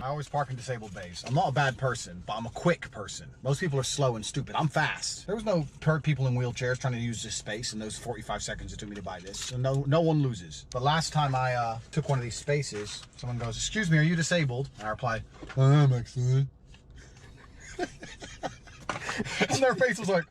I always park in disabled bays. I'm not a bad person, but I'm a quick person. Most people are slow and stupid. I'm fast. There was no people in wheelchairs trying to use this space in those 45 seconds it took me to buy this. So no one loses. But last time I took one of these spaces, someone goes, "Excuse me, are you disabled?" And I replied, "I am actually." And their face was like...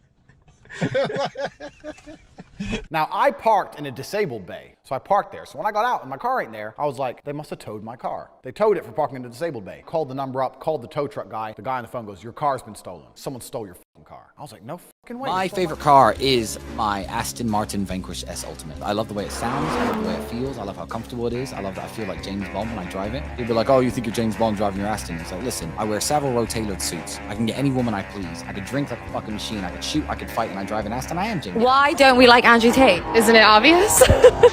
Now, I parked in a disabled bay, so I parked there. So when I got out and my car ain't there, I was like, they must have towed my car. They towed it for parking in the disabled bay. Called the number up, called the tow truck guy. The guy on the phone goes, "Your car's been stolen. Someone stole your fucking car." I was like, no fucking way. My favorite car is my Aston Martin Vanquish S Ultimate. I love the way it sounds, I love the way it feels, I love how comfortable it is, I love that I feel like James Bond when I drive it. People are like, "Oh, you think you're James Bond driving your Aston?" It's like, listen, I wear Savile Row tailored suits. I can get any woman I please. I could drink like a fucking machine. I could shoot, I could fight, and I drive an Aston. I am James Bond. Why don't we like Andrew Tate? Isn't it obvious?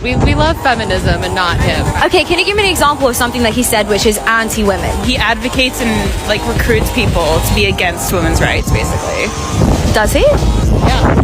we love feminism and not him. Okay, can you give me an example of something that he said which is anti-women? He advocates and like recruits people to be against women's rights, basically. Does he? Yeah.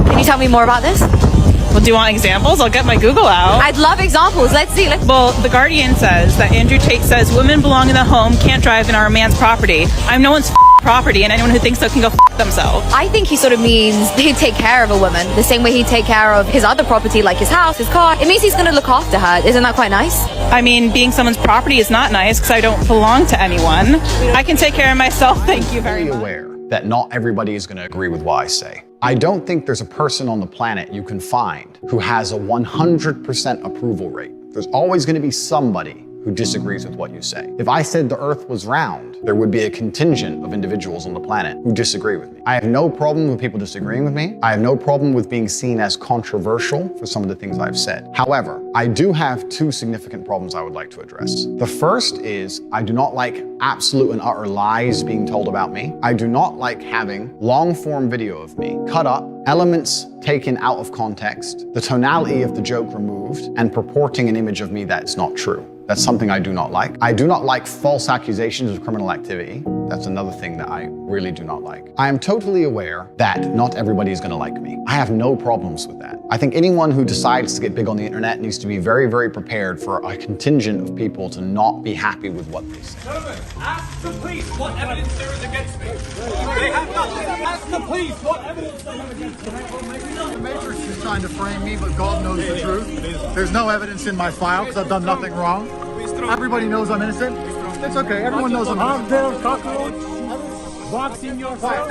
Can you tell me more about this? Well, do you want examples? I'll get my Google out. I'd love examples. Let's see. Well, The Guardian says that Andrew Tate says women belong in the home, can't drive and are a man's property. I'm no one's property, and anyone who thinks so can go themselves. I think he sort of means he'd take care of a woman the same way he'd take care of his other property, like his house, his car. It means he's going to look after her. Isn't that quite nice? I mean, being someone's property is not nice because I don't belong to anyone. I can take care of myself. Thank you very much. Aware that not everybody is going to agree with what I say. I don't think there's a person on the planet you can find who has a 100% approval rate. There's always going to be somebody who disagrees with what you say. If I said the earth was round, there would be a contingent of individuals on the planet who disagree with me. I have no problem with people disagreeing with me. I have no problem with being seen as controversial for some of the things I've said. However, I do have two significant problems I would like to address. The first is I do not like absolute and utter lies being told about me. I do not like having long-form video of me cut up, elements taken out of context, the tonality of the joke removed, and purporting an image of me that's not true. That's something I do not like. I do not like false accusations of criminal activity. That's another thing that I really do not like. I am totally aware that not everybody is going to like me. I have no problems with that. I think anyone who decides to get big on the internet needs to be very, very prepared for a contingent of people to not be happy with what they say. Gentlemen, ask the police what evidence there is against me. They have nothing. Ask the police what evidence they have against me. The Matrix is trying to frame me, but God knows the truth. There's no evidence in my file because I've done nothing wrong. Everybody knows I'm innocent. It's okay. Everyone knows I'm innocent. Hardtail cockroach, boxing yourself.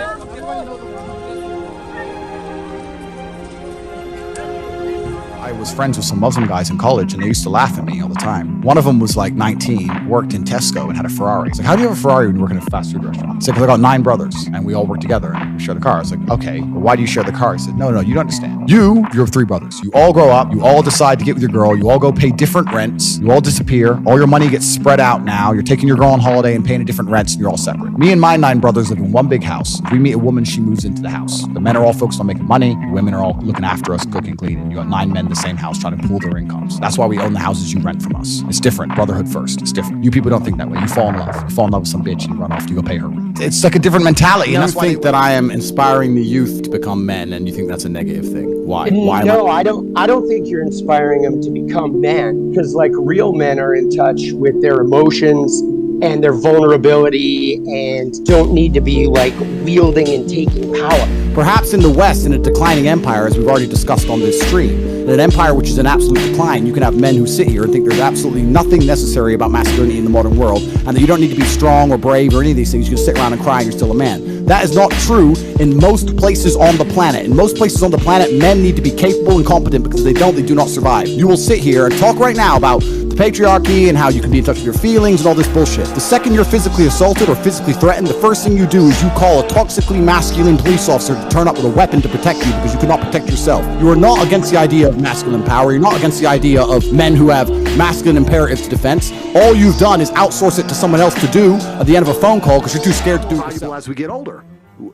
I was friends with some Muslim guys in college and they used to laugh at me all the time. One of them was like 19, worked in Tesco and had a Ferrari. It's like, how do you have a Ferrari when you work in a fast food restaurant? It's like, I got 9 brothers and we all work together and we share the car. It's like, okay, well, why do you share the car? I said, no, you don't understand. You have 3 brothers. You all grow up, you all decide to get with your girl, you all go pay different rents, you all disappear, all your money gets spread out now, you're taking your girl on holiday and paying a different rents and you're all separate. Me and my 9 brothers live in one big house. If we meet a woman, she moves into the house. The men are all focused on making money, the women are all looking after us, cooking, cleaning. You got 9 men in the same house trying to pool their incomes. That's why we own the houses you rent from us. It's different. Brotherhood first. It's different. You people don't think that way. You fall in love. You fall in love with some bitch and you run off. You go pay her rent. It's like a different mentality. You think that I am inspiring the youth to become men, and you think that's a negative thing. Why? No, I don't think you're inspiring them to become men, because like real men are in touch with their emotions and their vulnerability and don't need to be like wielding and taking power. Perhaps in the West, in a declining empire, as we've already discussed on this stream, in an empire which is in absolute decline, you can have men who sit here and think there's absolutely nothing necessary about masculinity in the modern world, and that you don't need to be strong or brave or any of these things. You can sit around and cry and you're still a man. That is not true in most places on the planet. In most places on the planet, men need to be capable and competent, because if they do not survive. You will sit here and talk right now about the patriarchy and how you can be in touch with your feelings and all this bullshit. The second you're physically assaulted or physically threatened, the first thing you do is you call a toxically masculine police officer to turn up with a weapon to protect you, because you cannot protect yourself. You are not against the idea of masculine power. You're not against the idea of men who have masculine imperatives to defense. All you've done is outsource it to someone else to do at the end of a phone call because you're too scared to do it yourself. As we get older.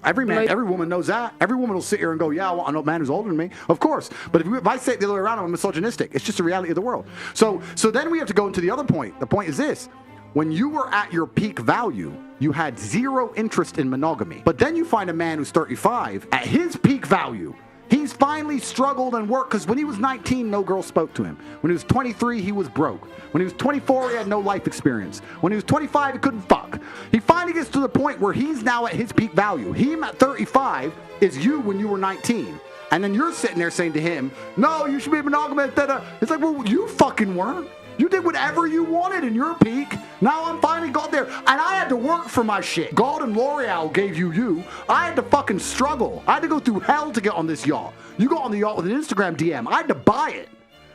Every man, every woman knows that. Every woman will sit here and go, yeah, I want a man who's older than me. Of course. But if I say it the other way around, I'm misogynistic. It's just the reality of the world. So then we have to go into the other point. The point is this. When you were at your peak value, you had 0 interest in monogamy. But then you find a man who's 35 at his peak value. He's finally struggled and worked, because when he was 19, no girl spoke to him. When he was 23, he was broke. When he was 24, he had no life experience. When he was 25, he couldn't fuck. He finally gets to the point where he's now at his peak value. Him at 35 is you when you were 19. And then you're sitting there saying to him, no, you should be monogamous. It's like, well, you fucking weren't. You did whatever you wanted in your peak. Now I'm finally got there. And I had to work for my shit. God and L'Oreal gave you. I had to fucking struggle. I had to go through hell to get on this yacht. You got on the yacht with an Instagram DM. I had to buy it.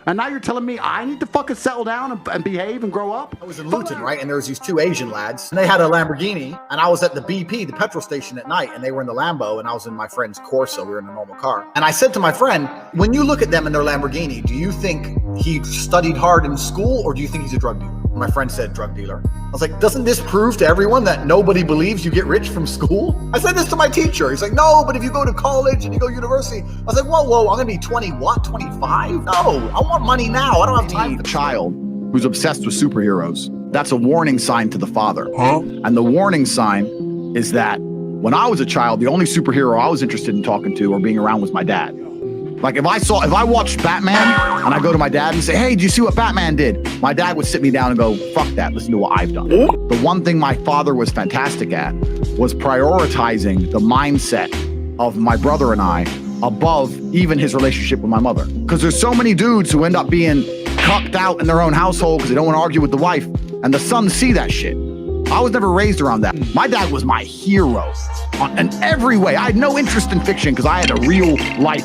And now you're telling me I need to fucking settle down and behave and grow up? I was in Luton, right? And there was these two Asian lads, and they had a Lamborghini, and I was at the BP, the petrol station at night, and they were in the Lambo, and I was in my friend's Corsa. We were in a normal car. And I said to my friend, when you look at them in their Lamborghini, do you think he studied hard in school, or do you think he's a drug dealer? My friend said drug dealer. I was like, doesn't this prove to everyone that nobody believes you get rich from school? I said this to my teacher. He's like, no, but if you go to college and you go to university. I was like, whoa, I'm gonna be 20, what, 25? No, I want money now. I don't have time. A child who's obsessed with superheroes, that's a warning sign to the father. And the warning sign is that when I was a child, the only superhero I was interested in talking to or being around was my dad. Like if I watched Batman and I go to my dad and say, hey, do you see what Batman did? My dad would sit me down and go, fuck that, listen to what I've done. The one thing my father was fantastic at was prioritizing the mindset of my brother and I above even his relationship with my mother. Because there's so many dudes who end up being cucked out in their own household because they don't want to argue with the wife, and the sons see that shit. I was never raised around that. My dad was my hero in every way. I had no interest in fiction because I had a real life